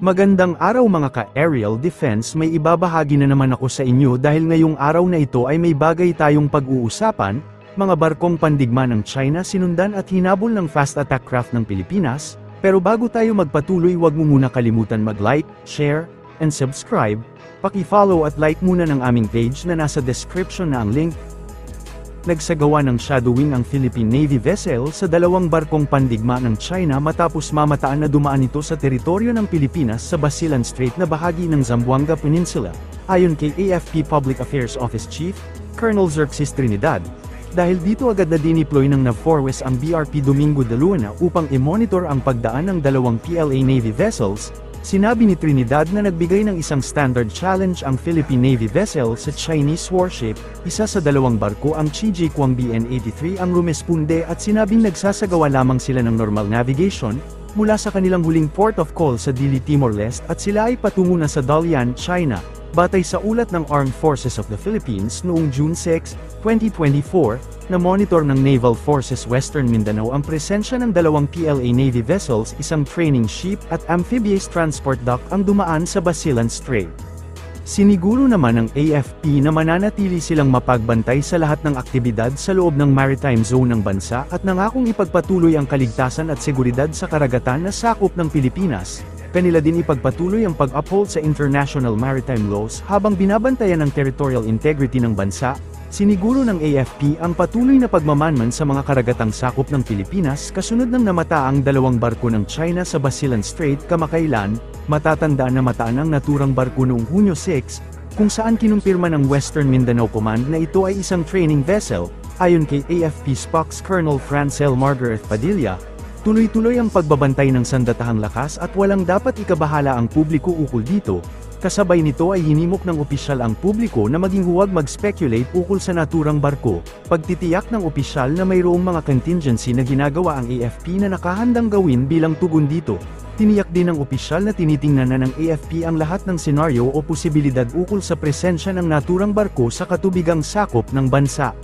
Magandang araw mga ka-aerial defense, may ibabahagi na naman ako sa inyo dahil ngayong araw na ito ay may bagay tayong pag-uusapan, mga barkong pandigma ng China sinundan at hinabol ng fast attack craft ng Pilipinas, pero bago tayo magpatuloy huwag mo muna kalimutan mag-like, share, and subscribe, paki-follow at like muna ng aming page na nasa description na ang link. Nagsagawa ng shadowing ang Philippine Navy vessel sa dalawang barkong pandigma ng China matapos mamataan na dumaan ito sa teritoryo ng Pilipinas sa Basilan Strait na bahagi ng Zamboanga Peninsula, ayon kay AFP Public Affairs Office Chief, Colonel Xerxes Trinidad. Dahil dito agad na dineploy ng NAVFORWES ang BRP Domingo de Luna upang i-monitor ang pagdaan ng dalawang PLA Navy vessels. Sinabi ni Trinidad na nagbigay ng isang standard challenge ang Philippine Navy vessel sa Chinese warship, isa sa dalawang barko ang Chiji Kwang BN-83 ang rumesponde at sinabing nagsasagawa lamang sila ng normal navigation, mula sa kanilang huling port of call sa Dili, Timor-Leste at sila ay patungo na sa Dalian, China, batay sa ulat ng Armed Forces of the Philippines noong June 6, 2024, na monitor ng Naval Forces Western Mindanao ang presensya ng dalawang PLA Navy vessels, isang training ship at amphibious transport dock ang dumaan sa Basilan Strait. Siniguro naman ng AFP na mananatili silang mapagbantay sa lahat ng aktibidad sa loob ng maritime zone ng bansa at nangakong ipagpatuloy ang kaligtasan at seguridad sa karagatan na sakop ng Pilipinas. Kanila din ipagpatuloy ang pag-uphold sa international maritime laws habang binabantayan ang territorial integrity ng bansa. Siniguro ng AFP ang patuloy na pagmamanman sa mga karagatang sakop ng Pilipinas kasunod ng namataang dalawang barko ng China sa Basilan Strait kamakailan, matatandaan na mataan ang naturang barko noong Hunyo 6, kung saan kinumpirma ng Western Mindanao Command na ito ay isang training vessel, ayon kay AFP Spokesperson Francel Margaret Padilla. Tuloy-tuloy ang pagbabantay ng sandatahang lakas at walang dapat ikabahala ang publiko ukol dito. Kasabay nito ay hinimok ng opisyal ang publiko na maging huwag mag-speculate ukol sa naturang barko. Pagtitiyak ng opisyal na mayroong mga contingency na ginagawa ang AFP na nakahandang gawin bilang tugon dito. Tiniyak din ng opisyal na tinitingnan na ng AFP ang lahat ng senaryo o posibilidad ukol sa presensya ng naturang barko sa katubigang sakop ng bansa.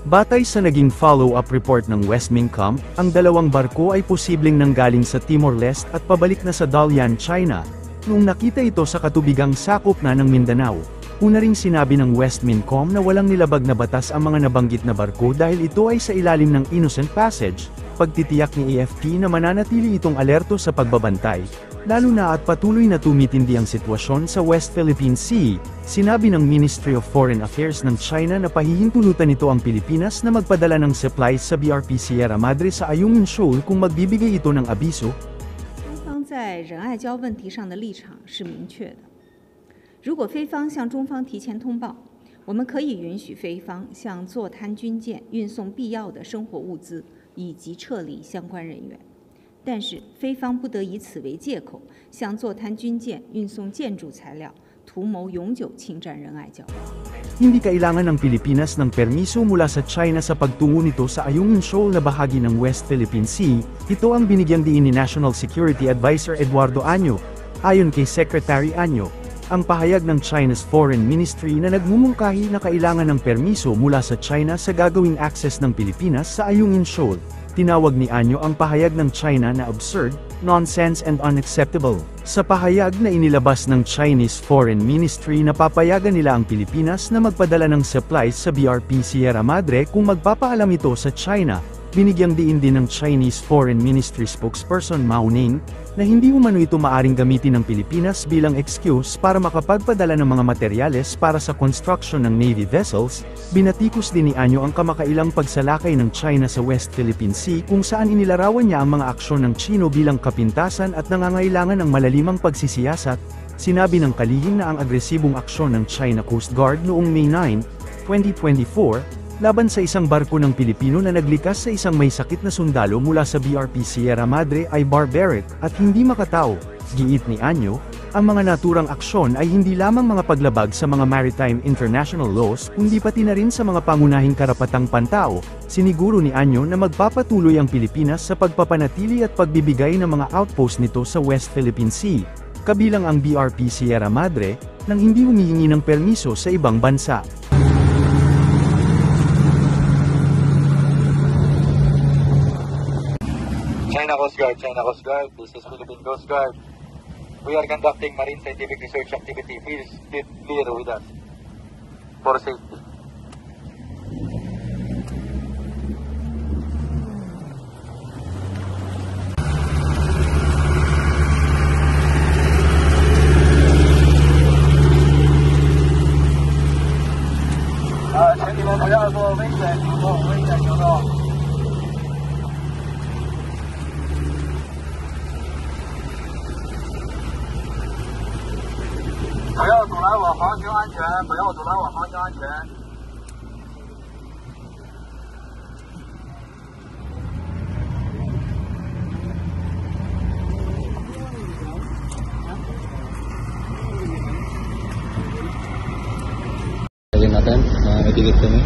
Batay sa naging follow-up report ng Westmincom, ang dalawang barko ay posibleng nanggaling sa Timor-Leste at pabalik na sa Dalian, China, noong nakita ito sa katubigang sakop na ng Mindanao. Una ring sinabi ng Westmincom na walang nilabag na batas ang mga nabanggit na barko dahil ito ay sa ilalim ng Innocent Passage, pagtitiyak ni AFP na mananatili itong alerto sa pagbabantay, lalo na at patuloy na tumitindi ang sitwasyon sa West Philippine Sea. Sinabi ng Ministry of Foreign Affairs ng China na pahihintulutan nito ang Pilipinas na magpadala ng supplies sa BRP Sierra Madre sa Ayungin Shoal kung magbibigay ito ng abiso. 在仁爱礁问题上的立场是明确的。如果菲方向中方提前通报，我们可以允许菲方向坐滩军舰运送必要的生活物资以及撤离相关人员，但是菲方不得以此为借口向坐滩军舰运送建筑材料，图谋永久侵占仁爱礁。 Hindi kailangan ng Pilipinas ng permiso mula sa China sa pagtungo nito sa Ayungin Shoal na bahagi ng West Philippine Sea. Ito ang binigyang diin ni National Security Advisor Eduardo Año. Ayon kay Secretary Año, ang pahayag ng China's Foreign Ministry na nagmumungkahi na kailangan ng permiso mula sa China sa gagawing access ng Pilipinas sa Ayungin Shoal. Tinawag ni Año ang pahayag ng China na absurd, nonsense and unacceptable. Sa pahayag na inilabas ng Chinese Foreign Ministry na papayagan nila ang Pilipinas na magpadala ng supplies sa BRP Sierra Madre kung magpapaalam ito sa China, binigyang diin din ng Chinese Foreign Ministry spokesperson Mao Ning, na hindi umano ito maaring gamitin ng Pilipinas bilang excuse para makapagpadala ng mga materyales para sa construction ng Navy vessels. Binatikos din ni Año ang kamakailang pagsalakay ng China sa West Philippine Sea kung saan inilarawan niya ang mga aksyon ng Chino bilang kapintasan at nangangailangan ng malalimang pagsisiyasat. Sinabi ng kalihim na ang agresibong aksyon ng China Coast Guard noong May 9, 2024, laban sa isang barko ng Pilipino na naglikas sa isang may sakit na sundalo mula sa BRP Sierra Madre ay barbaric at hindi makatao. Giit ni Año, ang mga naturang aksyon ay hindi lamang mga paglabag sa mga maritime international laws kundi pati na rin sa mga pangunahing karapatang pantao. Siniguro ni Año na magpapatuloy ang Pilipinas sa pagpapanatili at pagbibigay ng mga outpost nito sa West Philippine Sea, kabilang ang BRP Sierra Madre, nang hindi humihingi ng permiso sa ibang bansa. China Coast Guard, this is Philippine Coast Guard. We are conducting marine scientific research activity. Please get clear with us for safety.请你们不要做危险行动，危险行动。不要阻拦我航行安全，不要阻拦我航行安全。Gawin natin, may ticket kami.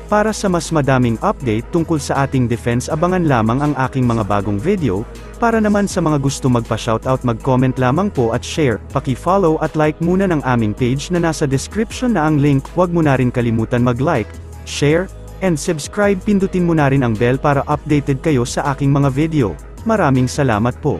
Para sa mas madaming update tungkol sa ating defense, abangan lamang ang aking mga bagong video. Para naman sa mga gusto magpa-shoutout, mag-comment lamang po at share, paki-follow at like muna ng aming page na nasa description na ang link. Huwag mo na rin kalimutan mag-like, share, and subscribe. Pindutin mo na rin ang bell para updated kayo sa aking mga video. Maraming salamat po.